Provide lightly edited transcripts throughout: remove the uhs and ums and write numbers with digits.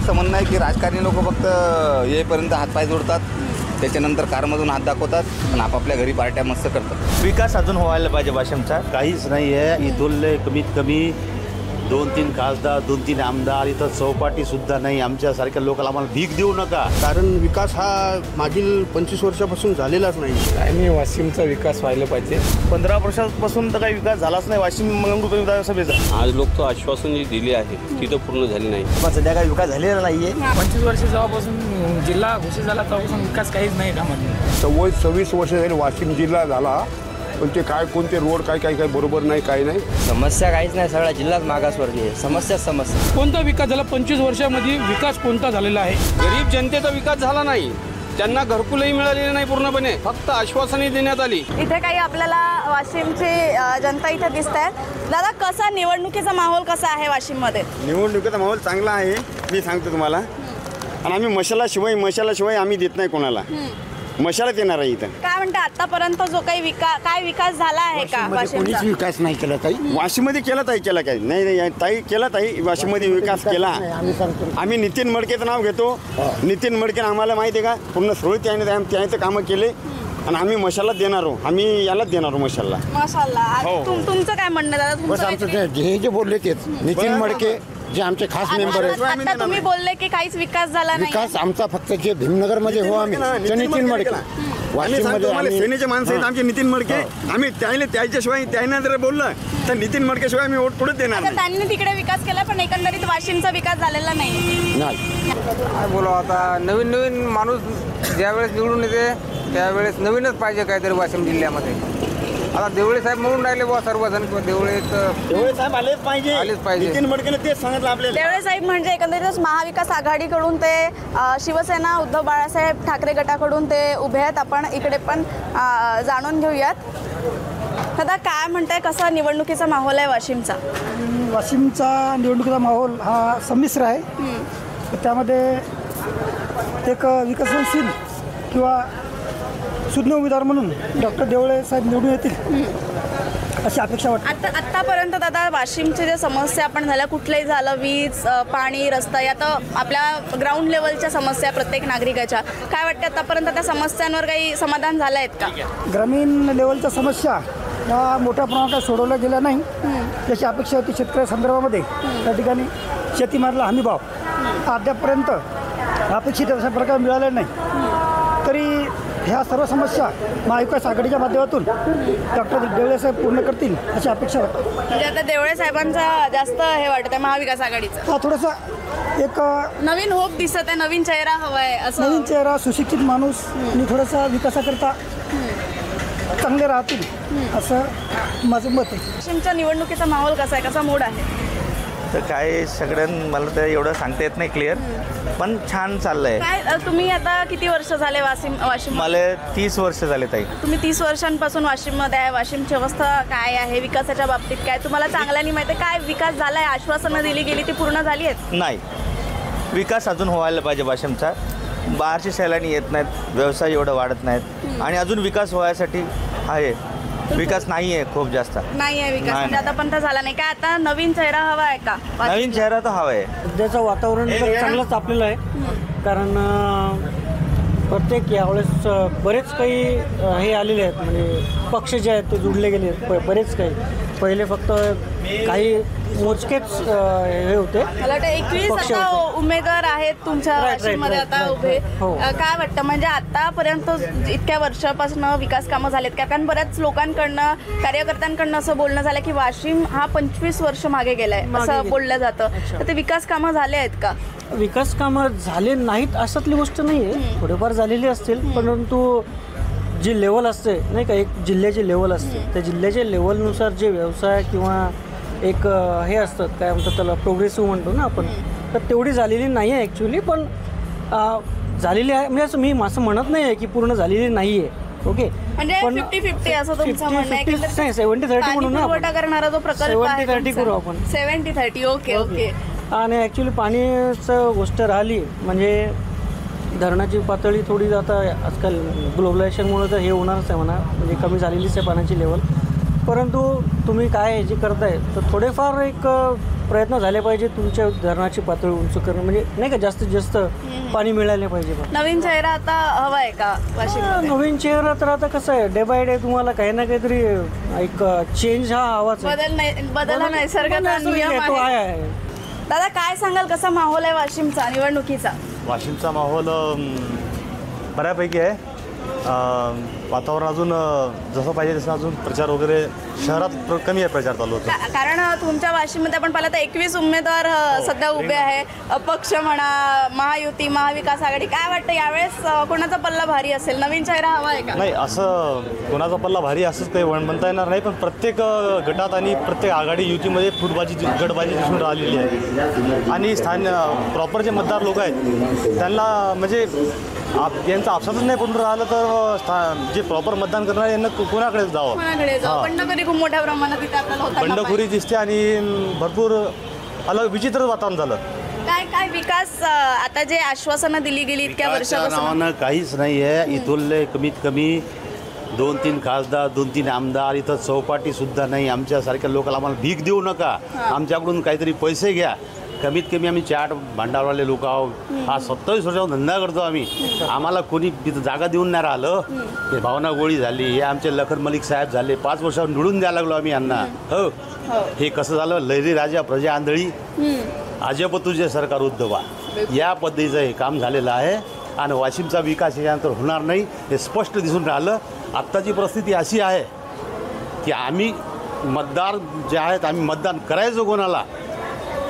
असं म्हणणं आहे की राजकारणी लोक फक्त येईपर्यंत हातपाय जोडतात, त्याच्यानंतर कारमधून हात दाखवतात आणि आपापल्या घरी पार्ट्या मस्त करतात. विकास अजून व्हायला पाहिजे वाशिमचा. काहीच नाही आहे. इथून कमीत कमी 2-3 खासदार, 2-3 आमदार, इथं चौपाटी सुद्धा नाही. आमच्यासारख्या लोकांना आम्हाला भीक देऊ नका. कारण विकास हा मागील 25 वर्षापासून झालेलाच नाही. आणि वाशिमचा विकास व्हायला पाहिजे. 15 वर्षापासून तर काही विकास झालाच नाही वाशिम मंगळूर विधानसभेचा. आज लोक तो आश्वासन जी दिली आहे ती तर पूर्ण झाली नाही. पण सध्या काही विकास झालेला नाहीये. 25 वर्ष जेव्हापासून जिल्हा घोषित झाला तेव्हापासून विकास काहीच नाही गावात. 26 वर्ष झाली वाशिम जिल्हा झाला, पण ते काय कोणते रोड काय बरोबर नाही, काही नाही. समस्या काहीच नाही, सगळा जिल्हाच मागासवर्गीय आहे. समस्या कोणता विकास झाला 25 वर्षामध्ये? विकास कोणता झालेला आहे? गरीब जनतेचा विकास झाला नाही, त्यांना घरकुलही मिळालेले नाही पूर्णपणे, फक्त आश्वासने देण्यात आली. इथे काही आपल्याला वाशिमची जनता इथे दिसत आहे. दादा, कसा निवडणुकीचा माहोल कसा आहे वाशिममध्ये? निवडणुकीचा माहोल चांगला आहे, मी सांगतो तुम्हाला. आणि आम्ही मशालाशिवाय आम्ही देत नाही कोणाला. मशाला येणार आहे इथं. काय म्हणते आतापर्यंत जो काही विकास झाला आहे का वाशिमचा? विकास नाही केला ताई. वाशिममध्ये केला काही नाही ताई केला ताई. वाशिममध्ये विकास केला. आम्ही नितीन मडकेचं नाव घेतो. नितीन मडके आम्हाला माहिती आहे का, पूर्ण सुरळीत त्याने कामं केले आणि आम्ही मशाला देणार आहोत. आम्ही यालाच देणार आहोत मशाला. माशाल्लाह. तुमचं काय म्हणणं दादा? बस आमचं जे बोलले तेच. नितीन मडके जे आमचे खास मेंबर आहेत. आता तुम्ही बोलले की काहीच विकास झाला नाही. विकास आमचा फक्त जे भीमनगरमध्ये हो आम्ही नितीन मडके वाशिममध्ये सेनेचे माणसं आहेत आमचे नितीन मडके. आम्ही त्याच्याशिवाय त्याने जर बोललं तर नितीन मडकेशिवाय आम्ही वोट पुढे देणार नाही. त्यांनी तिकडे विकास केला, पण एकंदरीत वाशिमचा विकास झालेला नाही. काय बोला आता, नवीन माणूस ज्यावेळेस निवडून येते त्यावेळेस नवीनच पाहिजे काहीतरी वाशिम जिल्ह्यामध्ये. आता देवळे साहेब म्हणून राहिले बुवा सर्वजण, किंवा देवळे साहेब आलेच पाहिजे. नितीन मडकेने तेच सांगितलं आपल्याला. देवळे साहेब म्हणजे एकंदरीत महाविकास आघाडीकडून ते शिवसेना उद्धव बाळासाहेब ठाकरे गटाकडून ते उभे आहेत. आपण इकडे पण जाणून घेऊयात. दादा, काय म्हणताय, कसा निवडणुकीचा माहोल आहे वाशिमचा? वाशिमचा निवडणुकीचा माहोल हा संमिश्र आहे. त्यामध्ये एक विकसनशील किंवा सुज्ञ उमेदवार म्हणून डॉक्टर देवळे साहेब निवडून येतील अशी अपेक्षा वाटते. आत्तापर्यंत दादा वाशिमच्या ज्या समस्या आपण झाल्या, कुठलंही झालं, वीज, पाणी, रस्ता, या तर आपल्या ग्राउंड लेवलच्या समस्या प्रत्येक नागरिकाच्या. काय वाटतं आतापर्यंत त्या समस्यांवर काही समाधान झालं आहेत का? ग्रामीण लेवलच्या समस्या या मोठ्या प्रमाणात सोडवल्या गेल्या नाही याची अपेक्षा होती शेतकऱ्या संदर्भामध्ये. त्या ठिकाणी शेतीमालाला हमीभाव अद्यापर्यंत अपेक्षित अशा प्रकारे मिळालेला नाही. तरी ह्या सर्व समस्या महाविकास आघाडीच्या माध्यमातून डॉक्टर देवळे साहेब पूर्ण करतील अशी अपेक्षा वाटते. म्हणजे आता देवळे साहेबांचा जास्त हे वाटत आहे महाविकास आघाडीचं. हा थोडासा एक नवीन होप दिसत आहे, नवीन चेहरा हवा आहे असं. नवीन चेहरा, सुशिक्षित माणूस आणि थोडासा विकासाकरता चांगले राहतील असं माझं मत आहे. वाशिमच्या निवडणुकीचा माहोल कसा आहे, कसा मूड आहे? तर काय मला तर एवढं सांगता येत नाही क्लिअर, पण छान चाललंय. काय तुम्ही आता किती वर्ष झाले वाशिम? मला 30 वर्ष झाले ताई. तुम्ही 30 वर्षांपासून वाशिममध्ये आहे. वाशिमची अवस्था काय आहे विकासाच्या बाबतीत? काय तुम्हाला चांगल्याने माहिती आहे? काय विकास झाला आहे? आश्वासनं दिली गेली ती पूर्ण झाली आहेत? नाही, विकास अजून व्हायला पाहिजे वाशिमचा. बाहेरचे सैलानी येत नाहीत, व्यवसाय एवढं वाढत नाहीत आणि अजून विकास व्हायसाठी आहे. विकास नाही आहे, खूप जास्त नाही आहे विकास. म्हणजे आता पण तर झाला नाही. काय आता नवीन चेहरा हवा आहे का? नवीन चेहरा तर हवा आहे. सध्याचं वातावरण तर चांगलंच तापलेलं आहे. कारण प्रत्येक यावेळेस बरेच काही हे आलेले आहेत, म्हणजे पक्ष जे आहेत ते जुडले गेले आहेत. बरेच काही पहिले फक्त काही मोजकेच हे होते. मला वाटतं 21 आता उमेदवार आहेत तुमच्या वाशिममध्ये आता उभे. काय वाटतं, म्हणजे आतापर्यंत इतक्या वर्षापासून विकास कामं झालेत का? कारण बऱ्याच लोकांकडनं, कार्यकर्त्यांकडनं असं बोलणं झालं की वाशिम हा 25 वर्ष मागे गेलाय असं बोललं जातं. तर ते विकास कामं झाले आहेत का? विकास कामं झाले नाहीत अशातली गोष्ट नाही आहे. थोडेफार झालेली असतील, परंतु जी लेवल असते नाही का, एक जिल्ह्याची लेवल असते, त्या जिल्ह्याच्या लेवलनुसार जे व्यवसाय किंवा एक हे असतात, काय म्हणतात त्याला, प्रोग्रेसिव्ह म्हणतो ना आपण, तर तेवढी झालेली नाही आहे ॲक्च्युली. पण झालेली आहे, म्हणजे असं मी असं म्हणत नाही आहे की पूर्ण झालेली नाही आहे. ओके, म्हणजे 50-50 असं तुमचं म्हणणं आहे? 70-30 म्हणून ना, पुरवठा करणारा जो प्रकल्प आहे 70-30 करू आपण. 70-30. Okay okay. आणि ॲक्च्युली पाण्याचं गोष्ट राहिली म्हणजे धरणाची पातळी थोडी आता आजकाल ग्लोबलायझेशनमुळे तर हे होणारच आहे म्हणा, म्हणजे कमी झालेलीच आहे पाण्याची लेवल. परंतु तुम्ही काय जे करताय तर थोडेफार एक प्रयत्न झाले पाहिजे तुमच्या धरणाची पातळी उंच करणं, म्हणजे नाही का जास्तीत जास्त पाणी मिळाले पाहिजे. नवीन चेहरा आता हवा आहे का वाशिम? नवीन चेहरा तर आता कसं आहे, डे बाय डे तुम्हाला काही ना काहीतरी एक चेंज हा हवाच आहे. बदल हा नैसर्गाचा नियम तो आहे. आहे. दादा काय सांगाल, कसा माहोल आहे वाशिमचा निवडणुकीचा? वाशिमचा माहोल बऱ्यापैकी आहे. वातावरण अजून जसं पाहिजे तसं अजून प्रचार वगैरे शहरात कमी आहे, प्रचार चालू होतो. कारण तुमच्या वाशिममध्ये आपण पाहिलं तर 21 उमेदवार सध्या उभे आहे. अपक्ष म्हणा, महायुती, महाविकास आघाडी, काय वाटतं यावेळेस कोणाचा पल्ला भारी असेल? नवीन चेहरा हवा आहे का? नाही, असं कोणाचा पल्ला भारी असंच काही म्हणता येणार नाही, पण प्रत्येक गटात आणि प्रत्येक आघाडी युतीमध्ये गटबाजी दिसून राहिलेली आहे. आणि प्रॉपर जे मतदार लोक आहेत त्यांना म्हणजे यांचा आपसातच नाही पडून राहिलं तर जे प्रॉपर मतदान करणारे यांना कोणाकडे जावं? बंडखोरी खूप मोठ्या प्रमाणात इथे आपल्याला होताना बंडखोरी दिसते आणि भरपूर अलग विचित्र वातावरण झालं. काय विकास आता जे आश्वासनं दिली गेली इतक्या वर्षापासून नावानं काहीच नाही आहे. इथून कमीत कमी 2-3 खासदार, 2-3 आमदार, इथं चौपाटी सुद्धा नाही. आमच्यासारख्या लोकांना आम्हाला भीक देऊ नका, आमच्याकडून काहीतरी पैसे घ्या. कमीत कमी आम्ही चाट भांडारवाले लोक आहोत. हा 27 वर्षाचा धंदा करतो आम्ही. आम्हाला कोणी तिथं जागा देऊन नाही राहिलं. हे भावना गोळी झाली, हे आमचे लखन मलिक साहेब झाले, 5 वर्षावर निवडून द्यायला लागलो आम्ही यांना. हो, हे कसं झालं, लहरी राजा प्रजा आंधळी, अजब तुझे सरकार उद्धवा, या पद्धतीचं हे काम झालेलं आहे. आणि वाशिमचा विकास यानंतर होणार नाही हे स्पष्ट दिसून राहिलं. आत्ताची परिस्थिती अशी आहे की आम्ही मतदार जे आहेत, आम्ही मतदान करायचं कोणाला,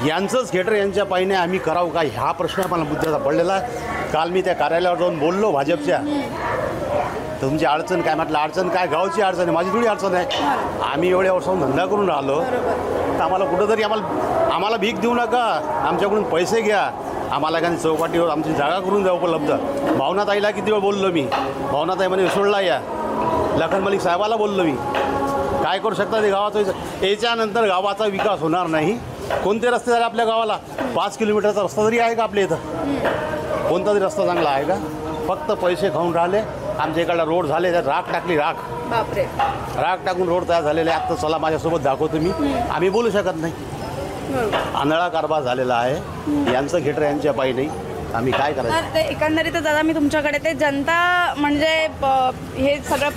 यांचंच थिएटर यांच्या पायीने आम्ही करावं का, ह्या प्रश्न मला मुद्द्याचा पडलेला आहे. काल मी त्या कार्यालयावर जाऊन बोललो भाजपच्या, तुमची अडचण काय म्हटलं, अडचण काय, गावची अडचण आहे, माझी थोडी अडचण आहे. आम्ही एवढ्या वर्षाहून धंदा करून राहिलो तर आम्हाला कुठंतरी आम्हाला भीक देऊ नका, आमच्याकडून पैसे घ्या, आम्हाला काही चौपाटीवर आमची जागा करून द्या उपलब्ध. भावनाताईला किती वेळ बोललो मी, भावनाताई म्हणे सोडला या. लखन मलिक साहेबाला बोललो मी, काय करू शकता ते गावाचं, याच्यानंतर गावाचा विकास होणार नाही. कोणते रस्ते झाले आपल्या गावाला? 5 किलोमीटरचा रस्ता तरी आहे का आपल्या इथं? कोणता तरी रस्ता चांगला आहे का? फक्त पैसे खाऊन राहिले. आमच्या इकडला रोड झाले, त्यात राख टाकली, राख टाकून रोड तयार झालेले. आत्ता चला माझ्यासोबत दाखवतो मी, आम्ही बोलू शकत नाही. आंधळा कारभार झालेला आहे, यांचं घेटर यांच्या पायी नाही. आम्ही काय करायचं? ते एकंदरीतच दादा मी तुमच्याकडे ते जनता म्हणजे हे सगळं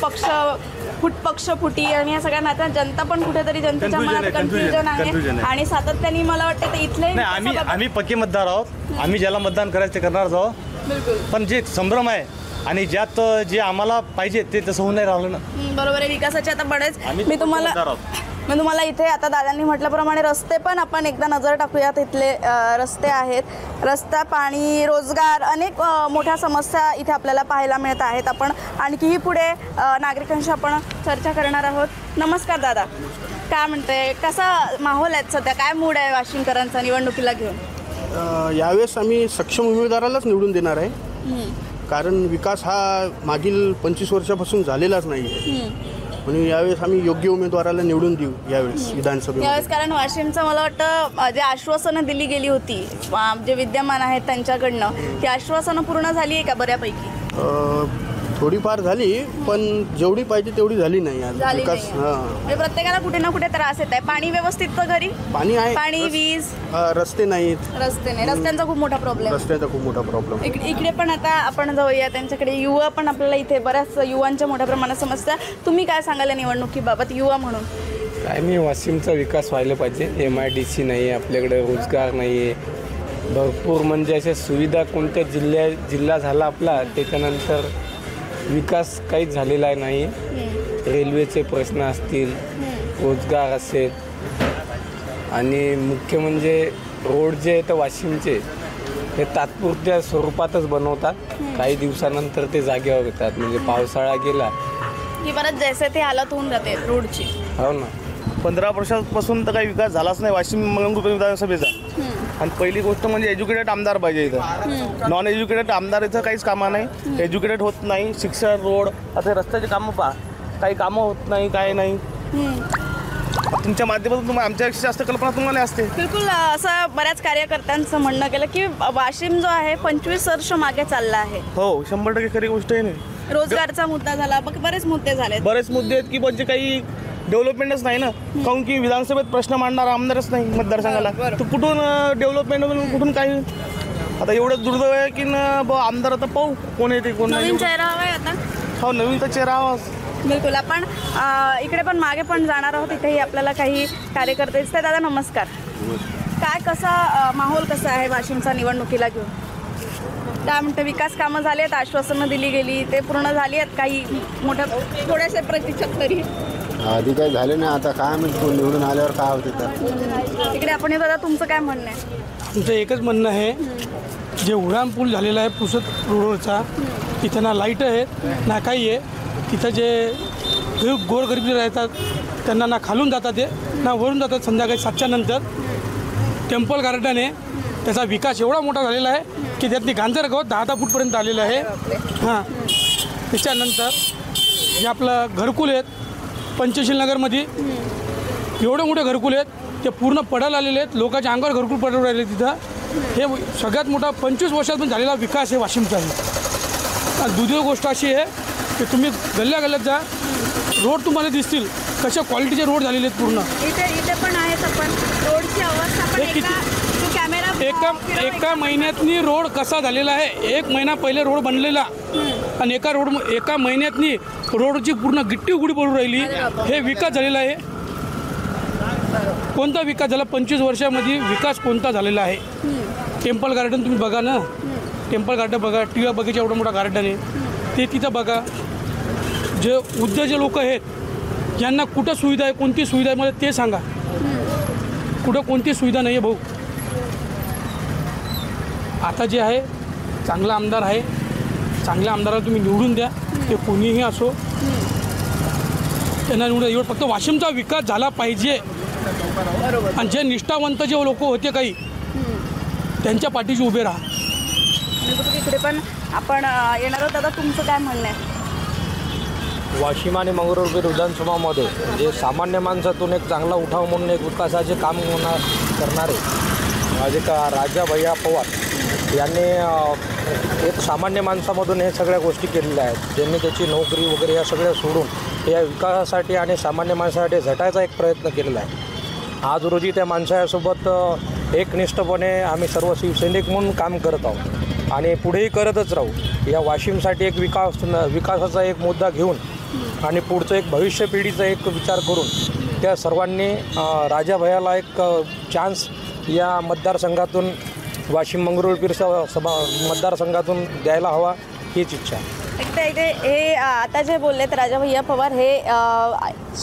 पक्ष फुटी आणि या सगळ्या नात्या जनता पण कुठेतरी जनतेच्या मनात कन्फ्युजन आहे. आणि सातत्याने मला वाटतं ते इथले आम्ही पक्के मतदार आहोत, आम्ही ज्याला मतदान करायचं ते करणारच आहोत. पण जे संभ्रम आहे आणि ज्यात जे आम्हाला पाहिजे ते तसं होऊन नाही राहिलं ना. बरोबर आहे. विकासाचे आता बरेच मी तुम्हाला इथे आता दादांनी म्हटल्याप्रमाणे रस्ते पण आपण एकदा नजर टाकूयात. इथले रस्ते आहेत, रस्ता, पाणी, रोजगार, अनेक मोठ्या समस्या इथे आपल्याला पाहायला मिळत आहेत. आपण आणखीही पुढे नागरिकांशी आपण चर्चा करणार आहोत. नमस्कार दादा, काय म्हणते, कसा माहोल आहे सध्या, काय मूड आहे वाशिमकरांचा निवडणुकीला घेऊन? यावेळेस आम्ही सक्षम उमेदवारालाच निवडून देणार आहे, कारण विकास हा मागील 25 वर्षापासून झालेलाच नाही. म्हणून यावेळेस आम्ही योग्य उमेदवाराला निवडून देऊ यावेळेस विधानसभेत. यावेळेस कारण वाशिमचं मला वाटतं जे आश्वासनं दिली गेली होती जे विद्यमान आहेत त्यांच्याकडनं, ती आश्वासनं पूर्ण झाली आहे का बऱ्यापैकी? थोडीफार झाली, पण जेवढी पाहिजे तेवढी झाली नाही. विकास म्हणजे प्रत्येकाला कुठे ना कुठे त्रास येत आहे. पाणी व्यवस्थित तर घरी पाणी आहे, पाणी, वीज, रस्ते नाहीत. रस्त्यांचा खूप मोठा प्रॉब्लेम. रस्त्याचा खूप मोठा प्रॉब्लेम. इकडे पण आता आपण जाऊया त्यांच्याकडे. युवा पण आपल्याला इथे बऱ्याच युवांच्या मोठ्या प्रमाणात समस्या. तुम्ही काय सांगाल या निवडणुकीबाबत युवा म्हणून? काय नाही, वाशिमचा विकास व्हायला पाहिजे. MIDC नाही आहे आपल्याकडे, रोजगार नाही आहे, भरपूर म्हणजे अशा सुविधा कोणत्या जिल्हा झाला आपला त्याच्यानंतर विकास काहीच झालेला नाही. रेल्वेचे प्रश्न असतील, रोजगार असेल, आणि मुख्य म्हणजे रोड जे आहेत वाशिमचे ते तात्पुरत्या स्वरूपातच बनवतात, काही दिवसानंतर ते जागेवर येतात. म्हणजे पावसाळा गेला की परत जैसे ते हालत होऊन जाते रोडची. हो ना. 15 वर्षापासून तर काही विकास झालाच नाही वाशिम मंगळूर विधानसभेचा. आणि पहिली गोष्ट म्हणजे एज्युकेटेड आमदार पाहिजे इथं. नॉन एज्युकेटेड आमदार इथं काहीच कामं नाही, एज्युकेटेड होत नाही. शिक्षण, रोड, आता रस्त्याचे कामं पहा, काही कामं होत नाही, काय नाही. तुमच्या माध्यमातून तुम्हाला आमच्यापेक्षा जास्त कल्पना तुम्हाला असते. बिलकुल. असं बऱ्याच कार्यकर्त्यांचं म्हणणं केलं की वाशिम जो आहे 25 वर्ष मागे चालला आहे. हो, 100% खरी गोष्ट आहे. नाही, रोजगारचा मुद्दा झाला, बरेच मुद्दे झाले. बरेच मुद्दे आहेत की म्हणजे काही डेव्हलपमेंटच नाही ना. काऊन की विधानसभेत प्रश्न मांडणारा आमदारच नाही मतदारसंघाला. तर कुठून डेव्हलपमेंट कुठून काही. आता एवढं दुर्दैव आहे की आमदार आता पाहू कोण येते कोण नाही. नवीन चेहरा हवाय आता. हो, नवीन तर चेहरा हवा. बिलकुल. आपण इकडे पण मागे पण जाणार आहोत. इथेही आपल्याला काही कार्यकर्ते दिसतात. दादा नमस्कार. काय कसा माहोल कसा आहे वाशिमचा निवडणुकीला घेऊन? काय म्हणतं, विकास कामं झाली आहेत, आश्वासनं दिली गेली, ते पूर्ण झाली आहेत काही मोठ्या थोड्याशा प्रतिशत तरी? आधी काही झाले नाही, आता काय म्हणतो निवडून आल्यावर काय होते तर. इकडे आपण दादा तुमचं काय म्हणणं आहे? आमचं एकच म्हणणं आहे, जे उड्डाण पूल झालेला आहे पुसद रोडचा, तिथं ना लाईट आहेत ना काही आहे. तिथं जे गोरगरिबी राहतात त्यांना ना खालून जातात ते ना वरून जातात. संध्याकाळी 7च्या नंतर टेम्पल गार्डन आहे, त्याचा विकास एवढा मोठा झालेला आहे की त्यातली गांजर गवत 10 फूटपर्यंत आलेलं आहे. हां, त्याच्यानंतर जे आपलं घरकुल आहेत पंचशील नगरमध्ये, एवढे मोठे घरकुल आहेत ते पूर्ण पडायला आलेले आहेत. लोकांच्या अंगावर घरकुल पडून राहिले तिथं. हे सगळ्यात मोठा 25 वर्षात पण झालेला विकास आहे वाशिमचाही. आणि दुसरी गोष्ट अशी आहे की तुम्ही गल्ल्या गल्ल्यात जा, रोड तुम्हाला दिसतील कशा क्वालिटीचे रोड झालेले आहेत पूर्ण. इथे पण आहेत आपण रोडची अवस्था पण कॅमेरा एका महिन्यातनी रोड कसा झालेला आहे. 1 महिना पहिले रोड बनलेला आणि एका महिन्यातनी रोडची पूर्ण गिट्टी उघडी पडून राहिली. हे विकास झालेला आहे. कोणता विकास झाला 25 वर्षामध्ये? विकास कोणता झालेला आहे? टेम्पल गार्डन तुम्ही बघा ना, टेम्पल गार्डन बघा, टिळक बगीचा एवढा मोठा गार्डन आहे ते तिथं बघा. जे उद्योजक लोक आहेत यांना कुठं सुविधा आहे, कोणती सुविधा आहे मला ते सांगा. कुठं कोणती सुविधा नाही आहे भाऊ. आता जे आहे चांगला आमदार आहे, चांगल्या आमदाराला तुम्ही निवडून द्या, ते कोणीही असो त्यांना निवडून. एवढं फक्त वाशिमचा विकास झाला पाहिजे. आणि जे निष्ठावंत जे लोक होते काही त्यांच्या पाठीशी उभे राहा. इकडे पण आपण येणार आहोत. दादा तुमचं काय म्हणणं आहे? वाशिम आणि मंगरुळपीर विधानसभामध्ये जे सामान्य माणसातून एक चांगला उठाव म्हणून एक विकासाचे काम करणारे माझे राजा भैया पवार यांनी एक सामान्य माणसामधून हे सगळ्या गोष्टी केलेल्या आहेत. ज्यांनी त्याची नोकरी वगैरे या सगळ्या सोडून या विकासासाठी आणि सामान्य माणसासाठी झटायचा एक प्रयत्न केलेला आहे. आज रोजी त्या माणसासोबत एकनिष्ठपणे आम्ही सर्व शिवसैनिक म्हणून काम करत आहोत आणि पुढेही करतच राहू. या वाशिमसाठी एक विकासाचा एक मुद्दा घेऊन आणि पुढचं एक भविष्य पिढीचा एक विचार करून त्या सर्वांनी राजा भैयाला एक चान्स या मतदारसंघातून वाशिम मंगरुळपीर मतदारसंघातून द्यायला हवा हीच इच्छा आहे. इथे हे आता जे बोललेत राजा भैया पवार हे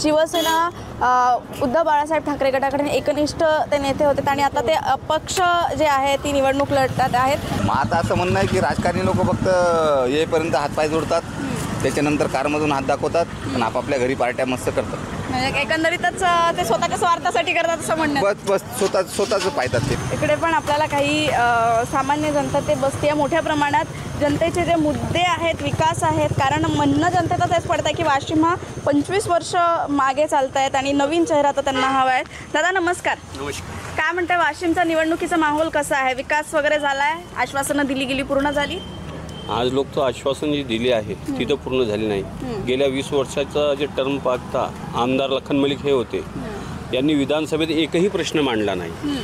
शिवसेना उद्धव बाळासाहेब ठाकरे गटाकडे एकनिष्ठ ते नेते होते आणि आता ते अपक्ष जे आहे ती निवडणूक लढतात आहेत. मग आता असं म्हणणं आहे की राजकारणी लोक फक्त येईपर्यंत हातपाय जोडतात, त्याच्यानंतर कारमधून हात दाखवतात आणि आपापल्या घरी पार्ट्या मस्त करतात. म्हणजे एकंदरीतच ते स्वतःच्या स्वार्थासाठी करतात असं म्हणणं. बस स्वतःच पाहतात ते. इकडे पण आपल्याला काही सामान्य जनता ते बसते मोठ्या प्रमाणात. जनतेचे जे मुद्दे आहेत, विकास आहेत, कारण म्हणणं जनतेचं तेच पडतं की वाशिम हा 25 वर्ष मागे चालत आहेत आणि नवीन चेहरा तर त्यांना हवा आहे. दादा नमस्कार. नमस्कार. काय म्हणते वाशिमचा निवडणुकीचा माहोल कसा आहे? विकास वगैरे झाला आहे? आश्वासनं दिली गेली, पूर्ण झाली? आज लोक तर आश्वासन जी दिली आहे ती तर पूर्ण झाली नाही. गेल्या 20 वर्षाचा जे टर्म पाहता आमदार लखन मलिक हे होते, यांनी विधानसभेत एकही प्रश्न मांडला नाही.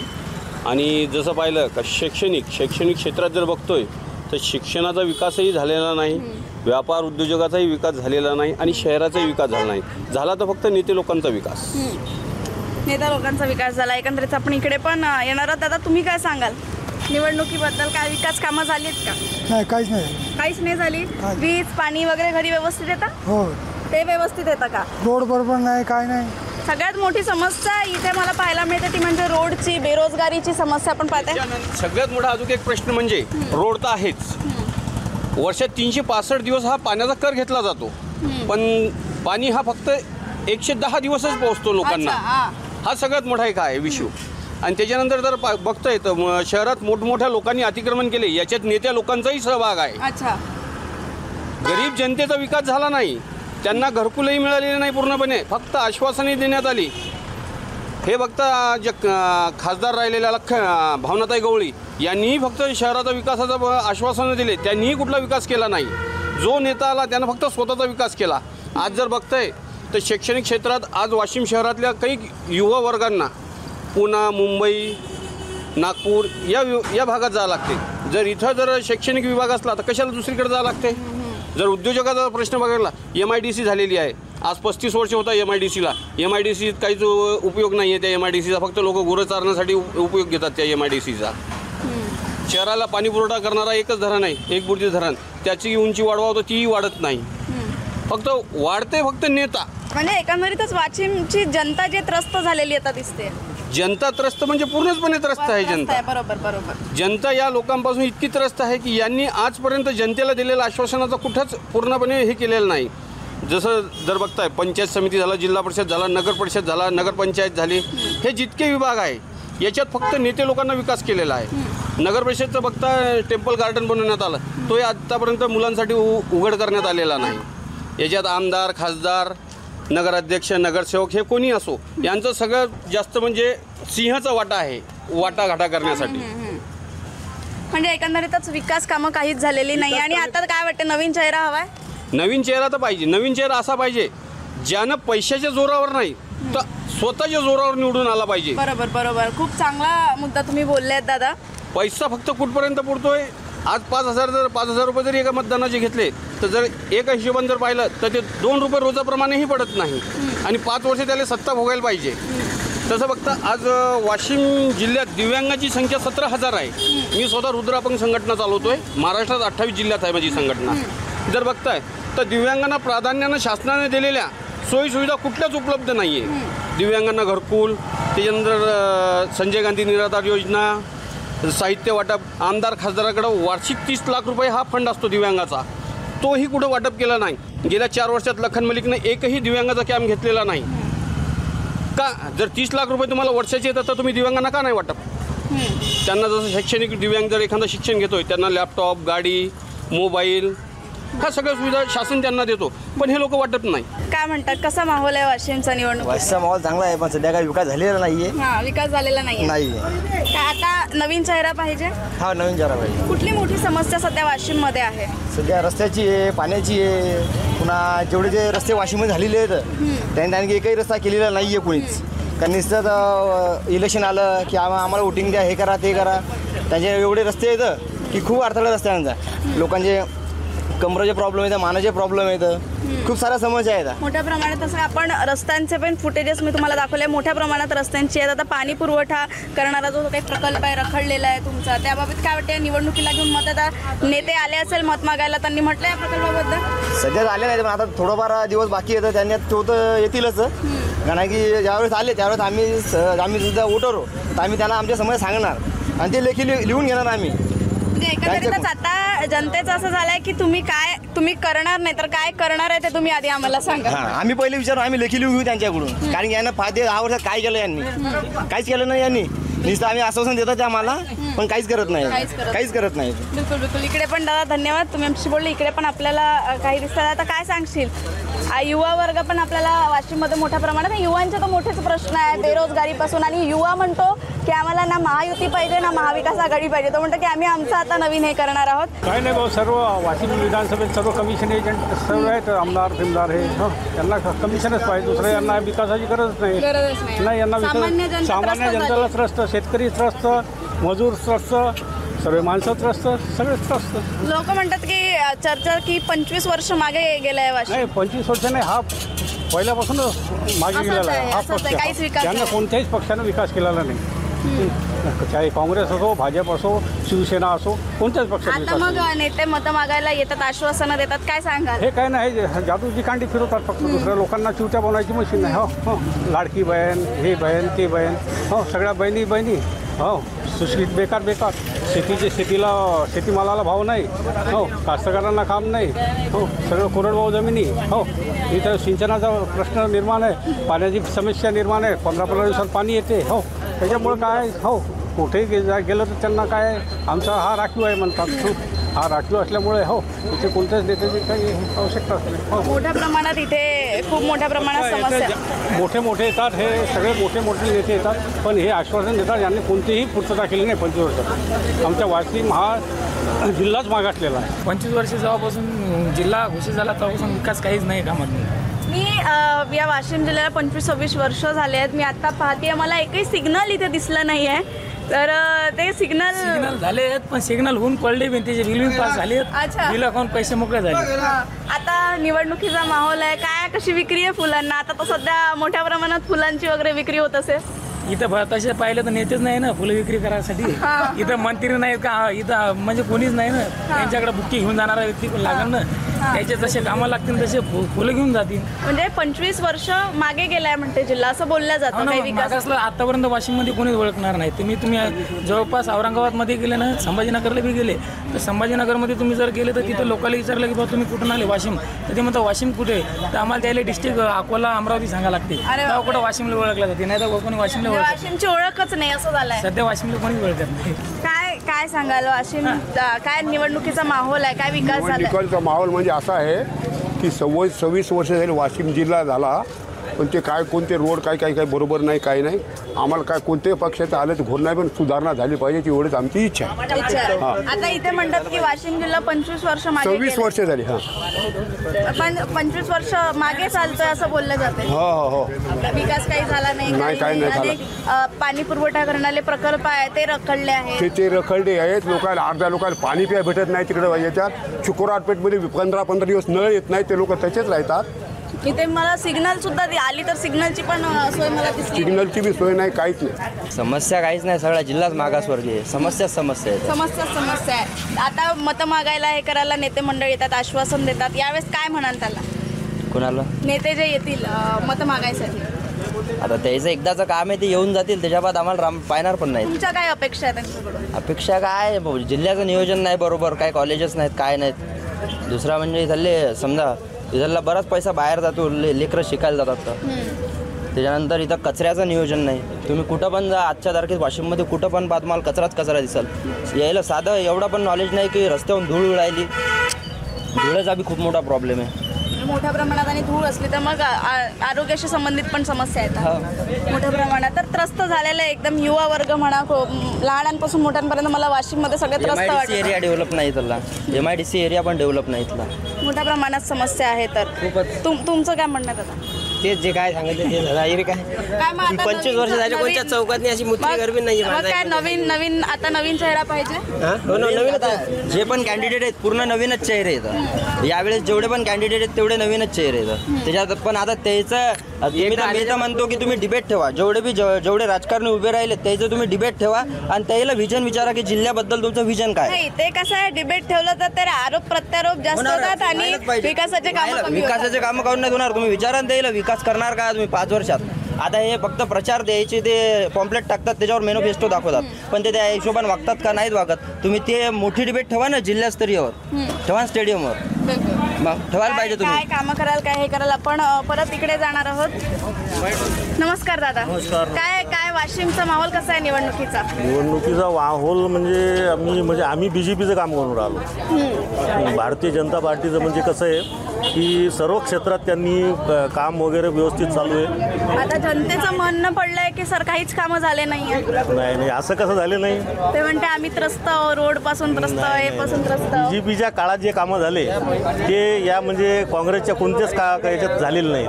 आणि जसं पाहिलं का शैक्षणिक क्षेत्रात जर बघतोय तर शिक्षणाचा विकासही झालेला नाही, व्यापार उद्योजकाचाही विकास झालेला नाही आणि शहराचाही विकास झाला नाही. झाला तर फक्त नेते लोकांचा विकास. नेता लोकांचा विकास झाला. एकंदरीत आपण इकडे पण येणार आहोत. दादा तुम्ही काय सांगाल निवडणुकीबद्दल? काय विकास कामं झाली आहेत का? नाही, काहीच नाही झाली. वीज पाणी वगैरे घरी व्यवस्थित येतं? हो. ते व्यवस्थित येतं का? रोड बरोबर नाही, काय नाही. सगळ्यात मोठी समस्या इथे मला पाहायला मिळते ती म्हणजे रोडची, बेरोजगारीची समस्या आपण पाहते. सगळ्यात मोठा अजून एक प्रश्न म्हणजे रोड तर आहेच. वर्षात 365 दिवस हा पाण्याचा कर घेतला जातो, पण पाणी हा फक्त 110 दिवसच पोहोचतो लोकांना. हा सगळ्यात मोठा एक आहे विषय. आणि त्याच्यानंतर जर बघतोय तर शहरात मोठमोठ्या लोकांनी अतिक्रमण केले, याच्यात नेत्या लोकांचाही सहभाग आहे. गरीब जनतेचा विकास झाला नाही, त्यांना घरकुलही मिळालेले नाही पूर्णपणे, फक्त आश्वासने देण्यात आली. हे बघता जे खासदार राहिलेल्या भावनाताई गवळी यांनीही फक्त शहराचा विकासाचं आश्वासनं दिले, त्यांनीही कुठला विकास केला नाही. जो नेता आला त्यानं फक्त स्वतःचा विकास केला. आज जर बघतोय तर शैक्षणिक क्षेत्रात आज वाशिम शहरातल्या काही युवा वर्गांना पुणे, मुंबई, नागपूर या भागात जावं लागते. जर इथं जर शैक्षणिक विभाग असला तर कशाला दुसरीकडे जावं लागते. जर उद्योजकाचा प्रश्न बघायला MIDC झालेली आहे. आज 35 वर्ष होता MIDCला. MIDCत काहीच उपयोग नाही आहे त्या MIDCचा. फक्त लोक गुरं चारण्यासाठी उपयोग घेतात त्या MIDCचा. शहराला पाणी पुरवठा करणारा एकच धरण आहे, एक बुर्जी धरण. त्याची उंची वाढवावं तर तीही वाढत नाही. फक्त वाढते फक्त नेता. म्हणजे एकंदरीतच वाशिमची जनता जे त्रस्त झालेली आता दिसते. जनता त्रस्त म्हणजे पूर्णपणे त्रस्त आहे जनता. बरोबर बरोबर. जनता या लोकांपासून इतकी त्रस्त आहे की यांनी आजपर्यंत जनतेला दिलेल्या आश्वासनाचं कुठंच पूर्णपणे हे केलेलं नाही. जसं जर बघताय पंचायत समिती झाला, जिल्हा परिषद झाला, नगर परिषद झाला, नगरपंचायत झाली, हे जितके विभाग आहे याच्यात फक्त नेते लोकांना विकास केलेला आहे. नगर परिषदचं बघता टेम्पल गार्डन बनवण्यात आलं, तोही आत्तापर्यंत मुलांसाठी उघड करण्यात आलेला नाही. याच्यात आमदार, खासदार, नगराध्यक्ष, नगरसेवक हे कोणी असो यांचं सगळं जास्त म्हणजे सिंहाचा वाटा आहे वाटाघाटा करण्यासाठी. म्हणजे एकंदरीतच विकास कामं काहीच झालेली नाही. आणि आता काय वाटतं, नवीन चेहरा हवाय? नवीन चेहरा तर पाहिजे. नवीन चेहरा असा पाहिजे ज्यानं पैशाच्या जोरावर नाही तर स्वतःच्या जोरावर निवडून आला पाहिजे. बरोबर बरोबर. खूप चांगला मुद्दा तुम्ही बोलले आहेत दादा. पैसा फक्त कुठपर्यंत पुरतोय. आज 5,000 रुपये जरी एका मतदानाचे घेतले तर जर एका हिशोबाने जर पाहिलं तर ते 2 रुपये रोजाप्रमाणेही पडत नाही. आणि 5 वर्ष त्याला सत्ता भोगायला पाहिजे. तसं बघता आज वाशिम जिल्ह्यात दिव्यांगाची संख्या 17,000 आहे. मी स्वतः रुद्र अपंग संघटना चालवतोय. महाराष्ट्रात 28 जिल्ह्यात आहे माझी संघटना. जर बघताय तर दिव्यांगांना प्राधान्यानं शासनाने दिलेल्या सोयीसुविधा कुठल्याच उपलब्ध नाही आहे. दिव्यांगांना घरकुल, त्याच्यानंतर संजय गांधी निराधार योजना, साहित्य वाटप, आमदार खासदाराकडं वार्षिक 30 लाख रुपये हा फंड असतो दिव्यांगाचा, तोही कुठं वाटप केला नाही. गेल्या 4 वर्षात लखन मलिकनं एकही दिव्यांगाचा कॅम्प घेतलेला नाही. का? जर 30 लाख रुपये तुम्हाला वर्षाचे येतात तर तुम्ही दिव्यांगांना का नाही वाटप? त्यांना जसं शैक्षणिक दिव्यांग जर एखादं शिक्षण घेतोय त्यांना लॅपटॉप, गाडी, मोबाईल ह्या सगळ्या सुविधा शासन त्यांना देतो, पण हे लोक वाटत नाही. काय म्हणतात, कसा माहोल आहे वाशिमचा निवडणूक? वाशिमचा माहोल चांगला आहे, पण सध्या काही विकास झालेला नाहीये. विकास झालेला नाहीये. काय आता नवीन चेहरा पाहिजे? हा, नवीन चेहरा पाहिजे. कुठली मोठी समस्या सध्या वाशिम मध्ये आहे? सध्या रस्त्याची आहे, पाण्याची आहे. पुन्हा जेवढे जे रस्ते वाशिममध्ये झालेले आहेत त्यांनी आणखी एकही रस्ता केलेला नाहीये कोणीच. कारण नुसतं इलेक्शन आलं की आम्हाला वोटिंग द्या, हे करा, ते करा. त्यांचे एवढे रस्ते आहेत की खूप अडथळा रस्त्यांचा. लोकांचे कमरेचे प्रॉब्लेम येतं, मानाचे प्रॉब्लेम येतं, खूप साऱ्या समस्या आहेत. मोठ्या प्रमाणात असं आपण रस्त्यांचे पण फुटेजेस मी तुम्हाला दाखवले. मोठ्या प्रमाणात रस्त्यांची आहेत. आता पाणी पुरवठा करणारा जो काही प्रकल्प आहे रखडलेला आहे तुमचा, त्याबाबत काय वाटतं? निवडणुकीला घेऊन मतदार नेते आले असेल मत मागायला, त्यांनी म्हटलं या प्रकल्पाबद्दल? सध्या आले नाही, पण आता थोडंफार दिवस बाकी येतं, त्यांनी तो तर येतीलच. कारण की ज्यावेळेस आले त्यावेळेस आम्ही सुद्धा वोटर हो, तर आम्ही त्यांना आमच्या समस्या सांगणार आणि ते लेखी लिहून घेणार आम्ही. एकंदरीतच आता जनतेचं असं झालंय की तुम्ही करणार नाही तर काय करणार आहे ते तुम्ही आधी आम्हाला सांगा. आम्ही पहिले विचारू, आम्ही लेखी लिहून घेऊ त्यांच्याकडून. कारण की यांना 10 वर्षात काय केलं यांनी? काहीच केलं नाही यांनी. नुसतं आम्ही आश्वासन देतात आम्हाला, पण काहीच करत नाही. बिलकुल बिलकुल. इकडे पण दादा धन्यवाद, तुम्ही आमची बोलले. इकडे पण आपल्याला काही दिसतात. आता काय सांगशील? युवा वर्ग पण आपल्याला वाशिममध्ये मोठ्या प्रमाणात, युवांचे तर मोठेच प्रश्न आहे बेरोजगारीपासून. आणि युवा म्हणतो की आम्हाला ना महायुती पाहिजे ना महाविकास आघाडी पाहिजे. तो म्हणतो की आम्ही आमचं आता नवीन हे करणार आहोत. काय नाही भाऊ, सर्व वाशिम विधानसभेत सर्व कमिशन एजंट सर्व आहेत, आमदार फिमदार हे त्यांना कमिशनच पाहिजे. दुसरं यांना विकासाची गरजच नाही. यांना सामान्य जनतेला त्रस्त, शेतकरी त्रस्त, मजूर त्रस्त, सर्व माणसं त्रस्त, सगळे त्रस्त. लोक म्हणतात की चर्चा की 25 वर्ष मागे गेलाय वाशिम. नाही, 25 वर्ष नाही, हा पहिल्यापासूनच मागे गेलेला आहे. हा पक्ष त्यांना कोणत्याही पक्षानं विकास केलेला नाही. चाहे काँग्रेस असो, भाजप असो, शिवसेना असो, कोणत्याच पक्षाने. आता मग नेते मतं मागायला येतात, आश्वासनं देतात, काय सांगाल? हे काय नाही, जादूची कांडी फिरवतात फक्त. दुसऱ्या लोकांना चिवट्या बनवायची मशीन नाही. हो, लाडकी बहीण, हे बहीण, ते बहीण, हो, सगळ्या बहिणी, हो, सुशिक्षित बेकार, शेतीमालाला भाव नाही, हो, कास्तकारांना काम नाही, हो, सगळं कोरडवाहू जमिनी, हो, इथं सिंचनाचा प्रश्न निर्माण आहे, पाण्याची समस्या निर्माण आहे, 15 दिवसात पाणी येते, हो, त्याच्यामुळं काय, हो, कुठेही गेलं तर त्यांना काय आमचा हा राखीव आहे म्हणतात. हा राखीव असल्यामुळे हो, इथे कोणत्याच नेत्याची काही आवश्यकता असते. हो, मोठ्या प्रमाणात इथे खूप मोठ्या प्रमाणात समस्या. मोठे येतात, हे सगळे मोठे नेते येतात, पण हे आश्वासन देतात यांनी कोणतीही पूर्तता केली नाही 25 वर्षात. आमच्या वाशिम हा जिल्हाच मागासलेला आहे. 25 वर्ष जेव्हापासून जिल्हा घोषित झाला तेव्हापासून विकास काहीच नाही गावात. मी या वाशिम जिल्ह्याला 25-26 वर्ष झाले आहेत. मी आता पाहते मला एकही सिग्नल इथे दिसलं नाही आहे. तर ते सिग्नल झाले आहेत, पण सिग्नल होऊन पडले पण त्याचे बिल पास झाले अच्छा. बिल अकाउंट पैसे मोकळे झाले. आता निवडणुकीचा माहोल आहे, काय कशी विक्री आहे फुलांना? आता तर सध्या मोठ्या प्रमाणात फुलांची वगैरे विक्री होत असेल. इथं तसे पाहिलं तर नेतेच नाही ना फुलं विक्री करायसाठी. इथं मंत्री नाहीत का, इथं म्हणजे कोणीच नाही ना. त्यांच्याकडे बुक्की घेऊन जाणारा व्यक्ती पण लागेल ना. त्याचे जसे कामं लागतील तसे फुलं घेऊन जातील. म्हणजे 25 वर्ष मागे गेलाय म्हणते जिल्हा, असं बोललं जातं. काही विकास आतापर्यंत वाशिममध्ये कोणीच ओळखणार नाही. तुम्ही जवळपास औरंगाबादमध्ये गेले ना, संभाजीनगरला बी गेले तर संभाजीनगरमध्ये तुम्ही जर गेले तर तिथं लोकांना विचारलं की बाबा तुम्ही कुठून आले, वाशिम, तर ते म्हणतात वाशिम कुठे, तर आम्हाला त्याला डिस्ट्रिक्ट अकोला अमरावती सांगायला लागते. तेव्हा कुठं वाशिमला ओळखला जाते, नाही तर कोणी वाशिमला ओळखत. वाशिमची ओळखच नाही असं झालंय सध्या. वाशिमला कोणी ओळखत नाही. काय सांगाल वाशिम, काय निवडणुकीचा माहोल आहे, काय विकास झाला? निवडणुकीचा माहोल म्हणजे असा आहे की 26 वर्ष झाली वाशिम जिल्हा झाला, पण ते काय कोणते रोड काय बरोबर नाही, काही नाही. आम्हाला काय कोणत्याही पक्षाचं आलं तर घोर नाही, पण सुधारणा झाली पाहिजे एवढीच आमची इच्छा आहे. आता इथे म्हणतात की वाशिम जिल्हा 25 वर्ष मागे 26 वर्ष झाली. पण 25 वर्ष मागे चालतोय असं बोललं जाते. हो. विकास काही झाला नाही, काही नाही झाला. पाणी पुरवठा करणारे प्रकल्प आहे ते रखडले आहेत. ते रखडले आहेत. लोकांना अर्ध्या लोकांना पाणी प्या भेटत नाही तिकडे. याच्यात शुक्रवारपेठमध्ये 15 दिवस नळ येत नाही, ते लोक तसेच राहतात. इथे मला सिग्नल सुद्धा आली तर सिग्नलची पण सोय मला दिसली. सिग्नलची बी सोय नाही, काहीच नाही. समस्या काहीच नाही, सगळा जिल्हाच मागासवर्गीय आहे. समस्या समस्या आहे. आता मतं मागायला हे करायला नेते मंडळ येतात, आश्वासन देतात. यावेळेस काय म्हणाल त्याला? कोणाला? नेते जे येतील मतं मागायसाठी. आता त्याचं एकदाचं काम आहे, ते येऊन जातील, त्याच्या बाद आम्हाला पाहणार पण नाही. तुमच्या काय अपेक्षा आहे त्यांच्याकडून? अपेक्षा काय, जिल्ह्याचं नियोजन नाही बरोबर, काय कॉलेजेस नाहीत, काय नाहीत. दुसरा म्हणजे इथले समजा इथला बराच पैसा बाहेर जातो, लेकरं शिकायला जातात तर. त्याच्यानंतर इथं कचऱ्याचं नियोजन नाही. तुम्ही कुठं पण जा, आजच्या तारखेत वाशिममध्ये कुठं पण पाहत मला कचरा दिसाल. यायला साधं एवढा पण नॉलेज नाही की रस्त्यावरून धूळ उडायली. धुळेचा बी खूप मोठा प्रॉब्लेम आहे. मोठ्या प्रमाणात आणि धूळ असली तर मग आरोग्याशी संबंधित पण समस्या आहेत मोठ्या प्रमाणात. तर त्रस्त झालेलं आहे एकदम युवा वर्ग म्हणा, लहानांपासून मोठ्यांपर्यंत. मला वाशिममध्ये सगळ्यात त्रस्त वाटतं. एरिया डेव्हलप नाही इथला, MIDC एरिया पण डेव्हलप नाही इथला. मोठ्या प्रमाणात समस्या आहे. तर तुमचं काय म्हणणं आता? तेच जे काय सांगितलं ते झालं. काय 25 वर्ष झाले कोणत्या चौकातनी अशी मुतली गरबी नाही. काय नवीन चेहरा पाहिजे? नवीन जे पण कॅन्डिडेट आहेत पूर्ण नवीनच चेहरे येतात. यावेळेस जेवढे पण कॅन्डिडेट आहेत तेवढे नवीनच चेहरे येतात. त्याच्यात पण आता त्याचं मी तर म्हणतो की तुम्ही डिबेट ठेवा. जेवढे राजकारणी उभे राहिले त्याचं तुम्ही डिबेट ठेवा आणि त्याला व्हिजन विचारा की जिल्ह्याबद्दल तुमचं व्हिजन काय. नाही, ते कसं आहे, डिबेट ठेवलं तर ते आरोप प्रत्यारोप जास्त होतात आणि विकासाचे कामं करून नाही होणार. तुम्ही विचारा त्याला विकास करणार का तुम्ही 5 वर्षात. आता हे फक्त प्रचार द्यायचे, ते पॉम्पलेट टाकतात, त्याच्यावर मॅनिफेस्टो दाखवतात, पण ते त्या हिशोबाने वागतात का नाहीत वागत. तुम्ही ते मोठी डिबेट ठेवा ना जिल्हास्तरीयवर, ठेवा स्टेडियमवर, मग ठेवायला पाहिजे तुम्ही. काय कामं कराल, काय हे कराल. आपण परत इकडे जाणार आहोत. नमस्कार दादा. काय वाशिमचा माहोल कसा आहे निवडणुकीचा माहोल? म्हणजे आम्ही BJPचं काम करून राहिलो. भारतीय जनता पार्टीचं म्हणजे कसं आहे की सर्व क्षेत्रात त्यांनी काम वगैरे व्यवस्थित चालू आहे. आता जनतेचं म्हणणं पडलंय की सर काहीच कामं झाले नाहीये. नाही, असं कसं झाले नाही. ते म्हणते आम्ही त्रस्त, रोड पासून त्रस्त, हे पासून त्रस्त. BJPच्या काळात जे कामं झाले ते या म्हणजे काँग्रेसच्या कोणत्याच याच्यात झालेलं नाही.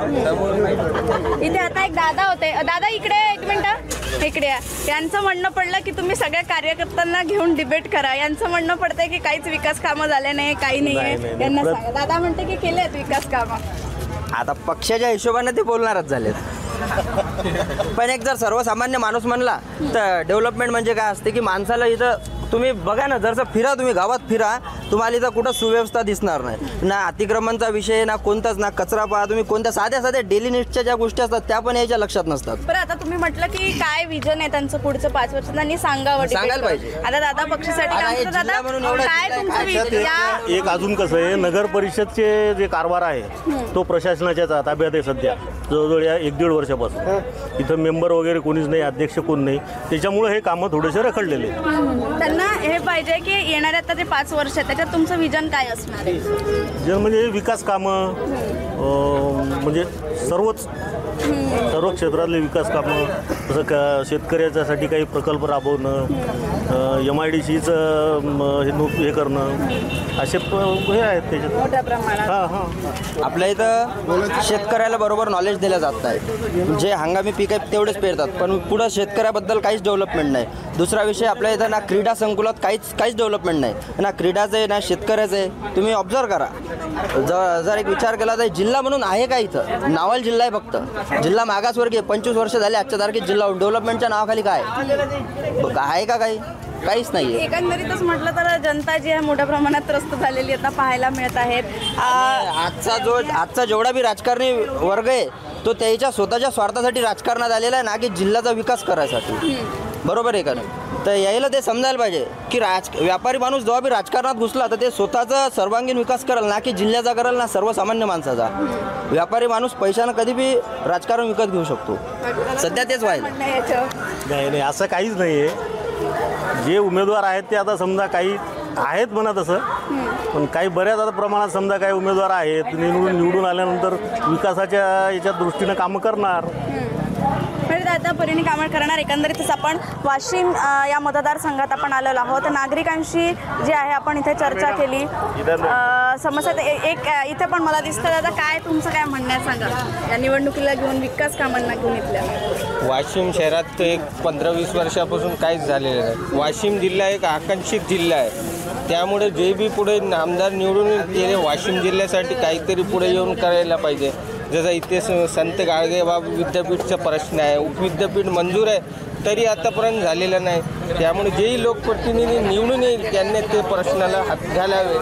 इथे आता एक दादा होते. दादा इकडे एक मिनिट, इकडे या. यांचं म्हणणं पडलं की तुम्ही सगळ्या कार्यकर्त्यांना घेऊन डिबेट करा. यांचं म्हणणं पडतंय की काहीच विकास कामं झाले नाही, काही नाहीये. यांना सांगा. दादा म्हणते की केलेत विकास कामं. आता पक्षाच्या हिशोबाने ते बोलणारच झालेत. पण एक जर सर्वसामान्य माणूस म्हणला तर डेव्हलपमेंट म्हणजे काय असते की माणसाला इथं तुम्ही बघा ना, जरसं फिरा, तुम्ही गावात फिरा, तुम्हाला इथं कुठं सुव्यवस्था दिसणार नाही. ना अतिक्रमणचा विषय, ना कोणताच, ना कचरा पहा. तुम्ही कोणत्या साध्या डेली नीड्सच्या ज्या गोष्टी असतात त्या पण याच्या लक्षात नसतात. बरं, आता तुम्ही म्हटलं की काय विजन आहे त्यांचं पुढचं 5 वर्षात आणि सांगायला पाहिजे. आता दादा पक्षासाठी काय तुमचं एक अजून कसं आहे, नगर परिषदचे जे कारभार आहे तो प्रशासनाच्या ताब्यात आहे सध्या जवळजवळ या 1-1.5 वर्षापासून. इथं मेंबर वगैरे कोणीच नाही, अध्यक्ष कोण नाही, त्याच्यामुळे हे कामं थोडेसे रखडलेले. त्यांना हे पाहिजे की येणाऱ्या आता जे 5 वर्ष आहेत त्याच्यात तुमचं विजन काय असणार आहे? म्हणजे विकास कामं, म्हणजे सर्व क्षेत्रातले विकास कामं, जसं शेतकऱ्याच्यासाठी काही प्रकल्प राबवणं, MIDCचं हे करणं, असे हे आहेत त्याच्यात मोठ्या प्रमाणात. हां हां. आपल्या इथं शेतकऱ्याला बरोबर नॉलेज दिलं जात नाही. जे हंगामी पीक आहे तेवढेच पेरतात, पण पुढं शेतकऱ्याबद्दल काहीच डेव्हलपमेंट नाही. दुसरा विषय, आपल्या इथं ना क्रीडा संकुलात काहीच डेव्हलपमेंट नाही, ना क्रीडाचं आहे ना शेतकऱ्याचं आहे. तुम्ही ऑब्झर्व करा, जर एक विचार केला तर जिल्हा म्हणून आहे का इथं? नावल जिल्हा आहे फक्त. जिल्हा मागासवर्गीय 25 वर्ष झाले आजच्या तारखेत जिल्हा डेव्हलपमेंटच्या नावाखाली काय आहे का? काहीच नाही. एकंदरीतच म्हटलं तर जनता जी आहे मोठ्या प्रमाणात त्रस्त झालेली आता पाहायला मिळत आहेत. आजचा जेवढा बी राजकारणी वर्ग आहे तो त्याच्या स्वतःच्या स्वार्थासाठी राजकारणात आलेला आहे, ना की जिल्ह्याचा विकास करायसाठी. बरोबर आहे का नाही? तर यायला ते समजायला पाहिजे की व्यापारी माणूस जेव्हा बी राजकारणात घुसला तर ते स्वतःचा सर्वांगीण विकास करेल, ना की जिल्ह्याचा करेल ना सर्वसामान्य माणसाचा. व्यापारी माणूस पैशानं कधी बी राजकारण विकत घेऊ शकतो. सध्या तेच व्हायला नाही, असं काहीच नाही आहे. जे उमेदवार आहेत ते आता समजा काही आहेत म्हणा तसं, पण काही बऱ्याच आता प्रमाणात समजा काही उमेदवार आहेत निवडून आल्यानंतर विकासाच्या याच्या दृष्टीनं कामं करणार. आता परिणी कामं करणार. एकंदरीतच आपण वाशिम या मतदारसंघात आपण आलेलो आहोत. नागरिकांशी जे आहे आपण इथे चर्चा केली. समस्या एक इथे पण मला दिसतं. दादा, काय तुमचं काय म्हणणं आहे सांगा या निवडणुकीला घेऊन, विकास कामांना घेऊन इथल्या? वाशिम शहरात एक 15-20 वर्षापासून काहीच झालेलं नाही. वाशिम जिल्हा एक आकांक्षित जिल्हा आहे, त्यामुळे जे बी पुढे आमदार निवडून गेले वाशिम जिल्ह्यासाठी काहीतरी पुढे येऊन करायला पाहिजे. जसं इथे संत गाडगेबाबा विद्यापीठचा प्रश्न आहे, उपविद्यापीठ मंजूर आहे तरी आतापर्यंत झालेलं नाही. त्यामुळे जेही लोकप्रतिनिधी निवडून येईल त्यांनी ते प्रश्नाला हात घालावे.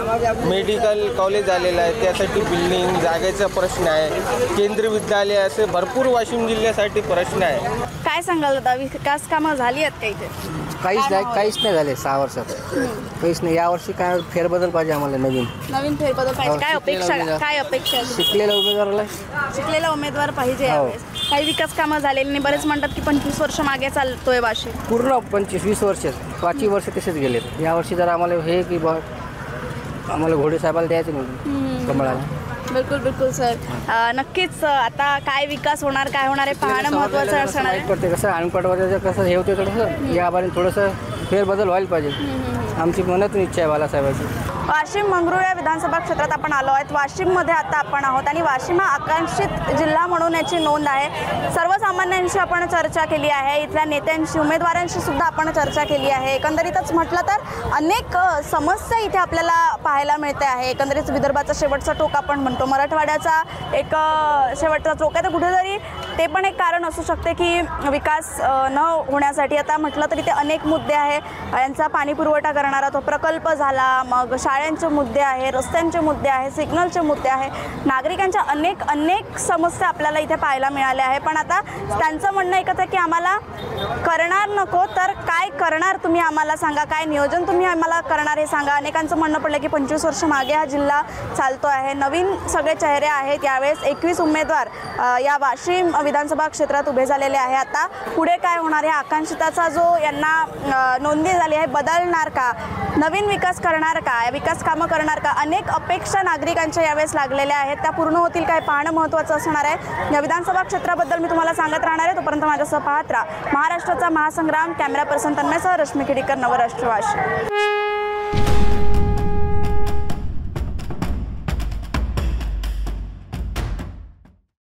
मेडिकल कॉलेज आलेलं आहे, त्यासाठी बिल्डिंग जागेचा प्रश्न आहे, केंद्रीय विद्यालय, असे भरपूर वाशिम जिल्ह्यासाठी प्रश्न आहे. काय सांगाल दादा, विकास कामं झाली आहेत का इथे? काहीच नाही झाले 6 वर्षात. काहीच नाही. यावर्षी काय फेरबदल पाहिजे आम्हाला, नवीन फेरबदल पाहिजे. काय अपेक्षा? शिकलेला उमेदवार पाहिजे यावेळेस. काही विकास कामं झालेली नाही. बरेच म्हणतात की 25 वर्ष मागे चालतोय वाशिम. पूर्ण 25-20 वर्ष, 5 वर्ष तसेच गेले. यावर्षी जर आम्हाला हे की आम्हाला घोडे साहेबाला द्यायचं नाही कमळाला. बिलकुल सर. नक्कीच आता काय विकास होणार, काय होणार आहे पाहणं महत्त्वाचं असणार आहे. कसं अनपटवाद्याचं कसं हे होतं थोडंसं, या बारीने थोडंसं फेरबदल व्हायला पाहिजे. आमची मनातून इच्छा आहे बालासाहेबांची. वाशिम मंगरुळ या विधानसभा क्षेत्रात आपण आलो आहोत. वाशिममध्ये आता आपण आहोत आणि वाशिम हा आकांक्षित जिल्हा म्हणून याची नोंद आहे. सर्वसामान्यांशी आपण चर्चा केली आहे, इथल्या नेत्यांशी, उमेदवारांशी सुद्धा आपण चर्चा केली आहे. एकंदरीतच म्हटलं तर अनेक समस्या इथे आपल्याला पाहायला मिळते आहे. एकंदरीत विदर्भाचा शेवटचा टोक आपण म्हणतो, मराठवाड्याचा एक शेवटचा टोक आहे. तर कुठेतरी ते पण एक कारण असू शकते की विकास न होण्यासाठी. आता म्हटलं तरी ते अनेक मुद्दे आहे. यांचा पाणी पुरवठा करणारा तो प्रकल्प झाला, मग शाळांचे मुद्दे आहे, रस्त्यांचे मुद्दे आहे, सिग्नलचे मुद्दे आहे, नागरिकांच्या अनेक समस्या आपल्याला इथे पाहायला मिळाल्या आहे. पण आता त्यांचं म्हणणं एकच आहे की आम्हाला करणार नको तर काय करणार तुम्ही आम्हाला सांगा, काय नियोजन तुम्ही आम्हाला करणार हे सांगा. अनेकांचं म्हणणं पडलं की 25 वर्ष मागे हा जिल्हा चालतो आहे. नवीन सगळे चेहरे आहेत. यावेळेस 21 उमेदवार या वाशिम विधानसभा क्षेत्रात उभे झालेले आहे. आता पुढे काय होणार आहे? आकांक्षिताचा जो यांना नोंदणी झाली आहे बदलणार का? नवीन विकास करणार का? विकास कामं करणार का? अनेक अपेक्षा नागरिकांच्या यावेळेस लागलेल्या आहेत. त्या पूर्ण होतील काय पाहणं महत्त्वाचं असणार आहे. या विधानसभा क्षेत्राबद्दल मी तुम्हाला सांगत राहणार आहे. तोपर्यंत माझ्यासह पाहत राहा महाराष्ट्राचा महासंग्राम. कॅमेरा पर्सन तन्मयसह रश्मी खेडीकर, नवराष्ट्र वाशिम.